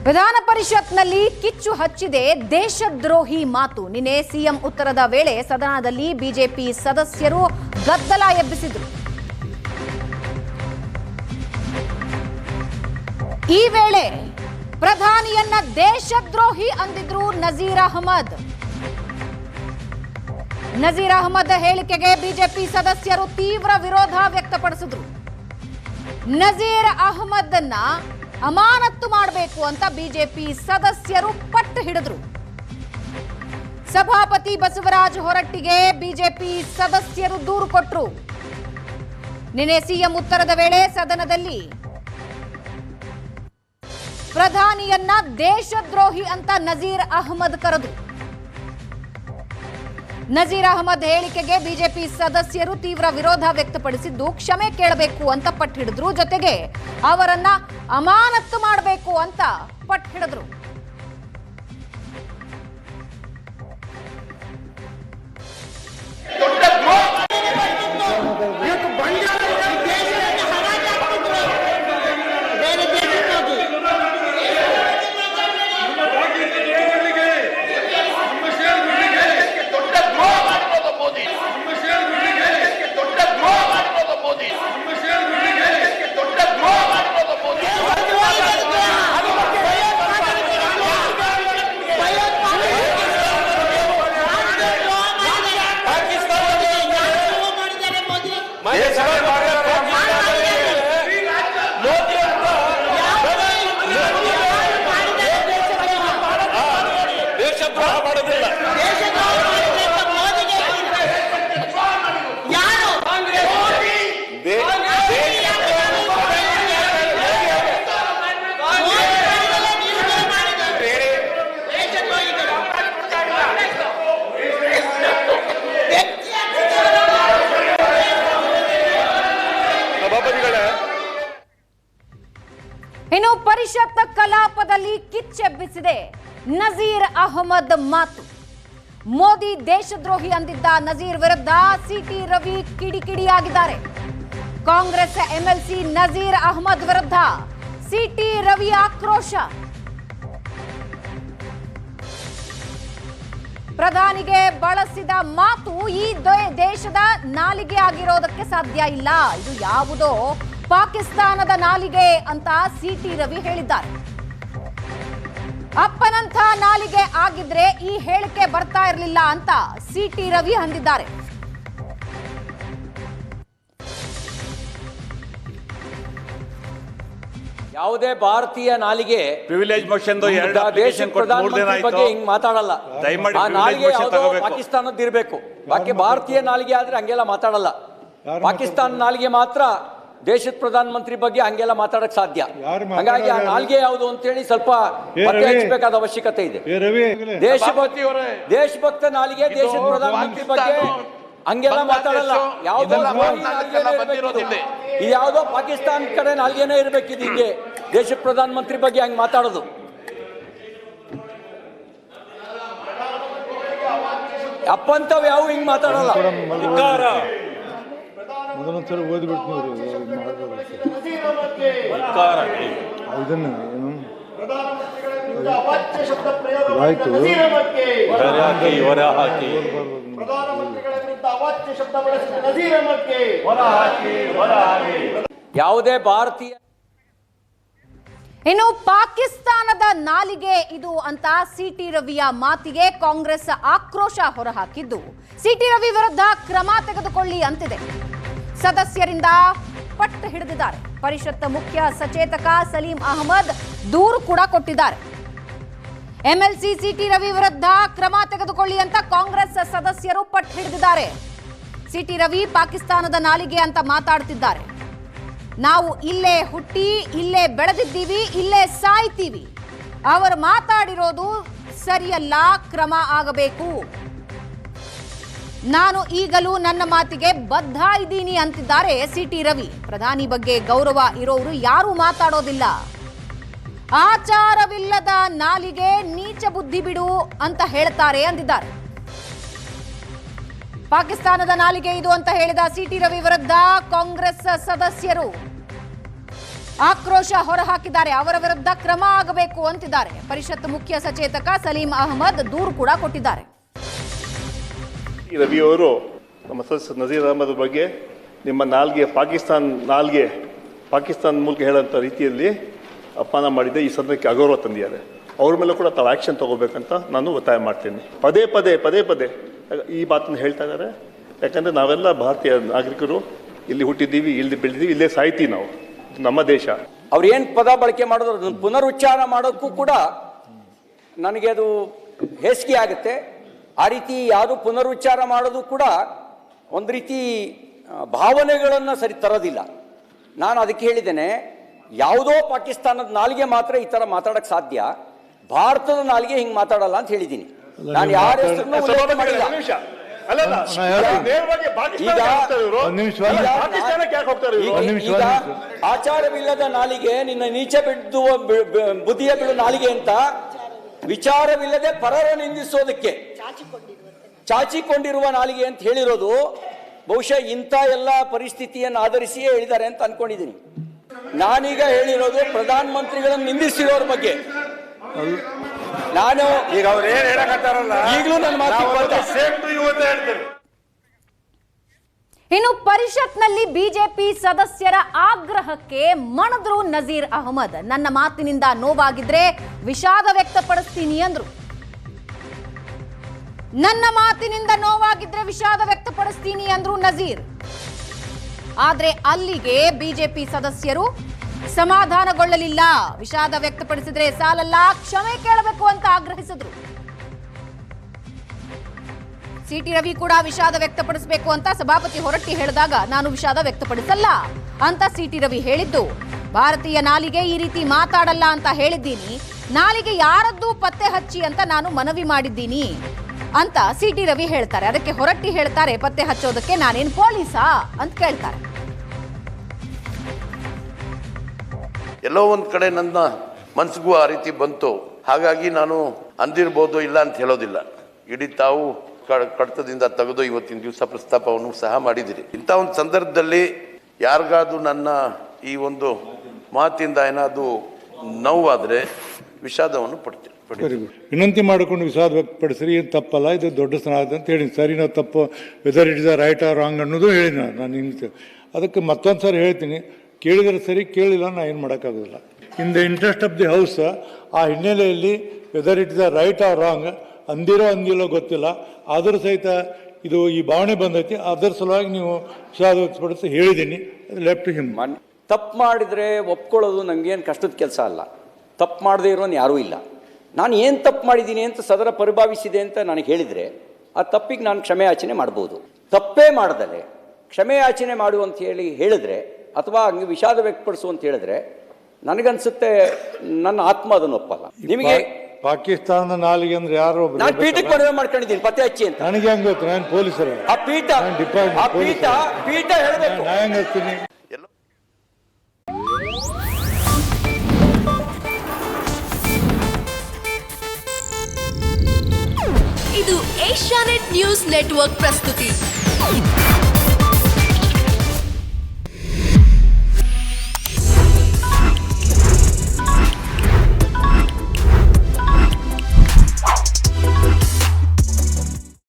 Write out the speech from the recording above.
ವಿಧಾನ ಪರಿಷತ್ನಲ್ಲಿ ಕಿಚ್ಚು ಹಚ್ಚಿದೆ ದೇಶದ್ರೋಹಿ ಮಾತು. ನಿನ್ನೆ ಸಿಎಂ ಉತ್ತರದ ವೇಳೆ ಸದನದಲ್ಲಿ ಬಿಜೆಪಿ ಸದಸ್ಯರು ಗದ್ದಲ ಎಬ್ಬಿಸಿದರು. ಈ ವೇಳೆ ಪ್ರಧಾನಿಯನ್ನ ದೇಶದ್ರೋಹಿ ಅಂದಿದ್ರು ನಜೀರ್ ಅಹಮದ್. ನಜೀರ್ ಅಹಮದ್ ಹೇಳಿಕೆಗೆ ಬಿಜೆಪಿ ಸದಸ್ಯರು ತೀವ್ರ ವಿರೋಧ ವ್ಯಕ್ತಪಡಿಸಿದ್ರು. ನಜೀರ್ ಅಹಮದ್ನ ಅಮಾನತ್ತು ಮಾಡಬೇಕು ಅಂತ ಬಿಜೆಪಿ ಸದಸ್ಯರು ಪಟ್ಟು ಹಿಡಿದ್ರು. ಸಭಾಪತಿ ಬಸವರಾಜ ಹೊರಟ್ಟಿಗೆ ಬಿಜೆಪಿ ಸದಸ್ಯರು ದೂರು ಕೊಟ್ಟರು. ನಿನ್ನೆ ಸಿಎಂ ಉತ್ತರದ ವೇಳೆ ಸದನದಲ್ಲಿ ಪ್ರಧಾನಿಯನ್ನ ದೇಶದ್ರೋಹಿ ಅಂತ ನಜೀರ್ ಅಹಮದ್ ಕರೆದ್ರು. ನಜೀರ್ ಅಹಮದ್ ಹೇಳಿಕೆಗೆ ಬಿಜೆಪಿ ಸದಸ್ಯರು ತೀವ್ರ ವಿರೋಧ ವ್ಯಕ್ತಪಡಿಸಿದ್ದು ಕ್ಷಮೆ ಕೇಳಬೇಕು ಅಂತ ಪಟ್ಟು ಹಿಡಿದ್ರು. ಜೊತೆಗೆ ಅವರನ್ನ ಅಮಾನತ್ತು ಮಾಡಬೇಕು ಅಂತ ಪಟ್ಟು ಹಿಡಿದ್ರು. ಇನ್ನು ಪರಿಷತ್ ಕಲಾಪದಲ್ಲಿ ಕಿಚ್ಚೆಬ್ಬಿಸಿದೆ ನಜೀರ್ ಅಹಮದ್ ಮಾತು. ಮೋದಿ ದೇಶದ್ರೋಹಿ ಅಂದಿದ್ದ ನಜೀರ್ ವಿರುದ್ಧ ಸಿಟಿ ರವಿ ಕಿಡಿಕಿಡಿಯಾಗಿದ್ದಾರೆ. ಕಾಂಗ್ರೆಸ್ ಎಂಎಲ್ಸಿ ನಜೀರ್ ಅಹಮದ್ ವಿರುದ್ಧ ಸಿಟಿ ರವಿ ಆಕ್ರೋಶ. ಪ್ರಧಾನಿಗೆ ಬಳಸಿದ ಮಾತು ಈ ದೇಶದ ನಾಲಿಗೆ ಆಗಿರೋದಕ್ಕೆ ಸಾಧ್ಯ ಇಲ್ಲ, ಇದು ಯಾವುದೋ ಪಾಕಿಸ್ತಾನದ ನಾಲಿಗೆ ಅಂತ ಸಿಟಿ ರವಿ ಹೇಳಿದ್ದಾರೆ. ಅಪ್ಪನಂಥ ನಾಲಿಗೆ ಆಗಿದ್ರೆ ಈ ಹೇಳಿಕೆ ಬರ್ತಾ ಇರಲಿಲ್ಲ ಅಂತ ಸಿಟಿ ರವಿ ಅಂದಿದ್ದಾರೆ. ಯಾವುದೇ ಭಾರತೀಯ ನಾಲಿಗೆ ಪ್ರಿವಿಲೇಜ್ ಮೋಷನ್ ದೇಶದ ಪ್ರಧಾನಮಂತ್ರಿ ಬಗ್ಗೆ ಹಿಂಗ್ ಮಾತಾಡಲ್ಲ. ಆ ನಾಲಿಗೆ ಯಾವುದೋ ಪಾಕಿಸ್ತಾನದ್ದು ಇರಬೇಕು. ಬಾಕಿ ಭಾರತೀಯ ನಾಲಿಗೆ ಆದ್ರೆ ಹಂಗೆಲ್ಲ ಮಾತಾಡಲ್ಲ. ಪಾಕಿಸ್ತಾನ ನಾಲಿಗೆ ಮಾತ್ರ ದೇಶದ ಪ್ರಧಾನಮಂತ್ರಿ ಬಗ್ಗೆ ಹಂಗೆಲ್ಲ ಮಾತಾಡಕ್ ಸಾಧ್ಯ. ಹಾಗಾಗಿ ಆ ನಾಲ್ಗೆ ಯಾವುದು ಅಂತ ಹೇಳಿ ಸ್ವಲ್ಪ ಪತ್ತೆ ಹಚ್ಚಬೇಕಾದ ಅವಶ್ಯಕತೆ ಇದೆ. ದೇಶಭಕ್ತ ನಾಲಿಗೆ ದೇಶದ ಪ್ರಧಾನಮಂತ್ರಿ ಬಗ್ಗೆ ಹಂಗೆಲ್ಲ ಮಾತಾಡಲ್ಲ. ಇದು ಯಾವುದೋ ಪಾಕಿಸ್ತಾನ ಕಡೆ ನಾಲ್ಗೆನೇ ಇರ್ಬೇಕಿದೆ. ಹಿಂಗೆ ದೇಶದ ಪ್ರಧಾನಮಂತ್ರಿ ಬಗ್ಗೆ ಹಂಗೆ ಮಾತಾಡೋದು ಅಪ್ಪಂತವ್ ಯಾವ ಹಿಂಗ್ ಮಾತಾಡಲ್ಲ. ಮೊದಲೊಂದ್ಸಲ ಓದ್ಬಿಟ್ಟು ಇದನ್ನು ಆಯ್ತು. ಯಾವುದೇ ಭಾರತೀಯ ಇನ್ನು ಪಾಕಿಸ್ತಾನದ ನಾಲಿಗೆ ಇದು ಅಂತ ಸಿಟಿ ರವಿಯ ಮಾತಿಗೆ ಕಾಂಗ್ರೆಸ್ ಆಕ್ರೋಶ ಹೊರಹಾಕಿದ್ದು ಸಿಟಿ ರವಿ ವಿರುದ್ಧ ಕ್ರಮ ತೆಗೆದುಕೊಳ್ಳಿ ಅಂತಿದೆ. ಸದಸ್ಯರಿಂದ ಪಟ್ಟು ಹಿಡಿದಿದ್ದಾರೆ. ಪರಿಷತ್ ಮುಖ್ಯ ಸಚೇತಕ ಸಲೀಂ ಅಹಮದ್ ದೂರು ಕೂಡ ಕೊಟ್ಟಿದ್ದಾರೆ. ಎಂಎಲ್ಸಿ ಸಿಟಿ ರವಿ ವಿರುದ್ಧ ಕ್ರಮ ತೆಗೆದುಕೊಳ್ಳಿ ಅಂತ ಕಾಂಗ್ರೆಸ್ ಸದಸ್ಯರು ಪಟ್ಟು ಹಿಡಿದಿದ್ದಾರೆ. ಸಿಟಿ ರವಿ ಪಾಕಿಸ್ತಾನದ ನಾಲಿಗೆ ಅಂತ ಮಾತಾಡ್ತಿದ್ದಾರೆ. ನಾವು ಇಲ್ಲೇ ಹುಟ್ಟಿ ಇಲ್ಲೇ ಬೆಳೆದಿದ್ದೀವಿ, ಇಲ್ಲೇ ಸಾಯ್ತೀವಿ. ಅವರು ಮಾತಾಡಿರೋದು ಸರಿಯಲ್ಲ, ಕ್ರಮ ಆಗಬೇಕು. ನಾನು ಈಗಲೂ ನನ್ನ ಮಾತಿಗೆ ಬದ್ಧ ಇದ್ದೀನಿ ಅಂತಿದ್ದಾರೆ ಸಿಟಿ ರವಿ. ಪ್ರಧಾನಿ ಬಗ್ಗೆ ಗೌರವ ಇರೋರು ಯಾರೂ ಮಾತಾಡೋದಿಲ್ಲ. ಆಚಾರವಿಲ್ಲದ ನಾಲಿಗೆ ನೀಚ ಬುದ್ಧಿ ಬಿಡು ಅಂತ ಹೇಳ್ತಾರೆ ಅಂದಿದ್ದಾರೆ. ಪಾಕಿಸ್ತಾನದ ನಾಲಿಗೆ ಇದು ಅಂತ ಹೇಳಿದ ಸಿಟಿ ರವಿ ವಿರುದ್ಧ ಕಾಂಗ್ರೆಸ್ ಸದಸ್ಯರು ಆಕ್ರೋಶ ಹೊರಹಾಕಿದ್ದಾರೆ. ಅವರ ವಿರುದ್ಧ ಕ್ರಮ ಆಗಬೇಕು ಅಂತಿದ್ದಾರೆ. ಪರಿಷತ್ ಮುಖ್ಯ ಸಚೇತಕ ಸಲೀಂ ಅಹಮದ್ ದೂರು ಕೂಡ ಕೊಟ್ಟಿದ್ದಾರೆ. ರವಿ ಅವರು ನಮ್ಮ ಸದಸ್ಯ ನಜೀರ್ ಅಹಮದ್ ಬಗ್ಗೆ ನಿಮ್ಮ ಪಾಕಿಸ್ತಾನ ಮೂಲಕ ಹೇಳೋಂಥ ರೀತಿಯಲ್ಲಿ ಅಪಮಾನ ಮಾಡಿದೆ, ಈ ಸದನಕ್ಕೆ ಅಗೌರವ ತಂದಿದ್ದಾರೆ. ಅವ್ರ ಮೇಲೆ ಕೂಡ ತಾವು ಆ್ಯಕ್ಷನ್ ತಗೋಬೇಕಂತ ನಾನು ಒತ್ತಾಯ ಮಾಡ್ತೀನಿ. ಪದೇ ಪದೇ ಈ ಮಾತನ್ನು ಹೇಳ್ತಾ ಇದ್ದಾರೆ. ಯಾಕಂದರೆ ನಾವೆಲ್ಲ ಭಾರತೀಯ ನಾಗರಿಕರು, ಇಲ್ಲಿ ಹುಟ್ಟಿದ್ದೀವಿ, ಇಲ್ಲಿ ಬೆಳೆದಿದ್ದೀವಿ, ಇಲ್ಲೇ ಸಾಯ್ತೀವಿ ನಾವು. ನಮ್ಮ ದೇಶ. ಅವ್ರು ಏನು ಪದ ಬಳಕೆ ಮಾಡಿದ್ರು ಅದನ್ನು ಪುನರುಚ್ಚಾರ ಮಾಡೋಕ್ಕೂ ಕೂಡ ನನಗೆ ಅದು ಹೇಸಿಗೆ ಆಗುತ್ತೆ. ಆ ರೀತಿ ಯಾರು ಪುನರುಚ್ಚಾರ ಮಾಡೋದು ಕೂಡ ಒಂದು ರೀತಿ ಭಾವನೆಗಳನ್ನು ಸರಿ ತರೋದಿಲ್ಲ. ನಾನು ಅದಕ್ಕೆ ಹೇಳಿದ್ದೇನೆ, ಯಾವುದೋ ಪಾಕಿಸ್ತಾನದ ನಾಲಿಗೆ ಮಾತ್ರ ಈ ಥರ ಮಾತಾಡೋಕ್ಕೆ ಸಾಧ್ಯ, ಭಾರತದ ನಾಲಿಗೆ ಹಿಂಗೆ ಮಾತಾಡಲ್ಲ ಅಂತ ಹೇಳಿದ್ದೀನಿ. ನಾನು ಯಾರ ಹೆಸರನ್ನು ಉಲ್ಲೇಖ ಮಾಡಿಲ್ಲ. ಈಗ ಆಚಾರವಿಲ್ಲದ ನಾಲಿಗೆ, ನಿನ್ನ ನೀಚೆ ಬಿದ್ದುವ ಬುದ್ಧಿಯ ಬಿಡು ನಾಲಿಗೆ ಅಂತ ವಿಚಾರವಿಲ್ಲದೆ ಪರರ ನಿಂದಿಸೋದಕ್ಕೆ ಚಾಚಿಕೊಂಡಿರುವ ನಾಲಿಗೆ ಅಂತ ಹೇಳಿರೋದು ಬಹುಶಃ ಇಂಥ ಎಲ್ಲ ಪರಿಸ್ಥಿತಿಯನ್ನು ಆಧರಿಸಿಯೇ ಹೇಳಿದ್ದಾರೆ ಅಂತ ಅನ್ಕೊಂಡಿದ್ದೀನಿ. ನಾನೀಗ ಹೇಳಿರೋದು ಪ್ರಧಾನ ಮಂತ್ರಿಗಳನ್ನು ನಿಂದಿಸಿರೋರ ಬಗ್ಗೆ. ನಾನು ಈಗ ಅವ್ರು ಏನ್ ಹೇಳಕತ್ತಾರಲ್ಲ, ಈಗಲೂ ನನ್ನ ಮಾತು ಸೇಮ್ ಟು ಯು ಅಂತ ಹೇಳ್ತೇನೆ. ಇನ್ನು ಪರಿಷತ್ನಲ್ಲಿ ಬಿಜೆಪಿ ಸದಸ್ಯರ ಆಗ್ರಹಕ್ಕೆ ಮಣಿದ್ರು ನಜೀರ್ ಅಹಮದ್. ನನ್ನ ಮಾತಿನಿಂದ ನೋವಾಗಿದ್ರೆ ವಿಷಾದ ವ್ಯಕ್ತಪಡಿಸ್ತೀನಿ ಅಂದ್ರು. ನನ್ನ ಮಾತಿನಿಂದ ನೋವಾಗಿದ್ರೆ ವಿಷಾದ ವ್ಯಕ್ತಪಡಿಸ್ತೀನಿ ಅಂದ್ರು ನಜೀರ್. ಆದ್ರೆ ಅಲ್ಲಿಗೆ ಬಿಜೆಪಿ ಸದಸ್ಯರು ಸಮಾಧಾನಗೊಳ್ಳಲಿಲ್ಲ. ವಿಷಾದ ವ್ಯಕ್ತಪಡಿಸಿದ್ರೆ ಸಾಲಲ್ಲ, ಕ್ಷಮೆ ಕೇಳಬೇಕು ಅಂತ ಆಗ್ರಹಿಸಿದ್ರು. ಸಿಟಿ ರವಿ ಕೂಡ ವಿಷಾದ ವ್ಯಕ್ತಪಡಿಸಬೇಕು ಅಂತ ಸಭಾಪತಿ ಹೊರಟ್ಟಿ ಹೇಳಿದಾಗ ನಾನು ವಿಷಾದ ವ್ಯಕ್ತಪಡಿಸಲ್ಲ ಅಂತ ಸಿಟಿ ರವಿ ಹೇಳಿದ್ದು. ಭಾರತೀಯ ನಾಲಿಗೆ ಈ ರೀತಿ ಮಾತಾಡಲ್ಲ ಅಂತ ಹೇಳಿದ್ದೀನಿ. ನಾಲಿಗೆ ಯಾರದ್ದು ಪತ್ತೆ ಹಚ್ಚಿ ಅಂತ ನಾನು ಮನವಿ ಮಾಡಿದ್ದೀನಿ ಅಂತ ಸಿಟಿ ರವಿ ಹೇಳ್ತಾರೆ. ಅದಕ್ಕೆ ಹೊರಟ್ಟಿ ಹೇಳ್ತಾರೆ, ಪತ್ತೆ ಹಚ್ಚೋದಕ್ಕೆ ನಾನೇನು ಪೊಲೀಸಾ ಅಂತ ಕೇಳ್ತಾರೆ. ಎಲ್ಲೋ ಒಂದು ಕಡೆ ನನ್ನ ಮನಸ್ಸಿಗೂ ಆ ರೀತಿ ಬಂತು. ಹಾಗಾಗಿ ನಾನು ಅಂದಿರ್ಬೋದು, ಇಲ್ಲ ಅಂತ ಹೇಳೋದಿಲ್ಲ. ಇಡೀ ತಾವು ಕಡತದಿಂದ ತೆಗೆದು ಇವತ್ತಿನ ದಿವಸ ಪ್ರಸ್ತಾಪವನ್ನು ಸಹ ಮಾಡಿದಿರಿ. ಇಂಥ ಒಂದು ಸಂದರ್ಭದಲ್ಲಿ ಯಾರಿಗಾದ್ರೂ ನನ್ನ ಈ ಒಂದು ಮಾತಿಂದ ಏನಾದರೂ ನೋವಾದರೆ ವಿಷಾದವನ್ನು ಪಡ್ತೀನಿ. ವಿನಂತಿ ಮಾಡಿಕೊಂಡು ವಿಷಾದ ವ್ಯಕ್ತಪಡಿಸ್ರಿ, ಏನು ತಪ್ಪಲ್ಲ, ಇದು ದೊಡ್ಡ ಸನಾದ ಅಂತ ಹೇಳಿ ಸರಿ, ನಾವು ತಪ್ಪು whether it is the right or wrong ಅನ್ನೋದು ಹೇಳಿ ನಾನು ನಿಮ್ಗೆ. ಅದಕ್ಕೆ ಮತ್ತೊಂದು ಸಾರಿ ಹೇಳ್ತೀನಿ, ಕೇಳಿದರೆ ಸರಿ, ಕೇಳಿಲ್ಲ ನಾ ಏನು ಮಾಡೋಕ್ಕಾಗೋದಿಲ್ಲ. In the interest of the house, ಆ ಹಿನ್ನೆಲೆಯಲ್ಲಿ whether it is the right or wrong ಅಂದಿಲ್ಲೋ ಗೊತ್ತಿಲ್ಲ, ಆದರೂ ಸಹಿತ ಇದು ಈ ಭಾವನೆ ಬಂದೈತಿ. ಅದರ ಸಲುವಾಗಿ ನೀವು ವಿಷಾದ ವ್ಯಕ್ತಪಡಿಸಿ ಹೇಳಿದ್ದೀನಿ. Left him. ತಪ್ಪು ಮಾಡಿದರೆ ಒಪ್ಕೊಳ್ಳೋದು ನನಗೇನು ಕಷ್ಟದ ಕೆಲಸ ಅಲ್ಲ. ತಪ್ಪು ಮಾಡದೇ ಇರೋನು ಯಾರೂ ಇಲ್ಲ. ನಾನು ಏನು ತಪ್ಪು ಮಾಡಿದ್ದೀನಿ ಅಂತ ಸದನ ಪರಿಭಾವಿಸಿದೆ ಅಂತ ನನಗೆ ಹೇಳಿದರೆ ಆ ತಪ್ಪಿಗೆ ನಾನು ಕ್ಷಮೆ ಯಾಚನೆ ಮಾಡ್ಬೋದು. ತಪ್ಪೇ ಮಾಡ್ದಲೆ ಕ್ಷಮೆ ಯಾಚನೆ ಮಾಡು ಅಂತ ಹೇಳಿದ್ರೆ ಅಥವಾ ಹಂಗೆ ವಿಷಾದ ವ್ಯಕ್ತಪಡಿಸು ಅಂತ ಹೇಳಿದ್ರೆ ನನಗನ್ಸುತ್ತೆ ನನ್ನ ಆತ್ಮ ಅದನ್ನು ಒಪ್ಪಲ್ಲ. ನಿಮಗೆ ಪಾಕಿಸ್ತಾನದ ನಾಲಿಗೆ ಅಂದ್ರೆ ಯಾರು? ನಾನು ಪೀಠಕ್ಕೆ ಮನವಿ ಮಾಡ್ಕೊಂಡಿದ್ದೀನಿ ಪತ್ತೆ ಹಚ್ಚಿ ಅಂತ. ನನಗೆ ಹೆಂಗ್ ಗೊತ್ತು? ನಾನು ಪೊಲೀಸರ. ಆ ಪೀಠ ಹೇಳಬೇಕು. ನಾನು ಹೆಂಗ್ ಹೇಳ್ತೀನಿ? ಇದು ಏಷ್ಯಾನೆಟ್ ನ್ಯೂಸ್ ನೆಟ್ವರ್ಕ್ ಪ್ರಸ್ತುತಿ.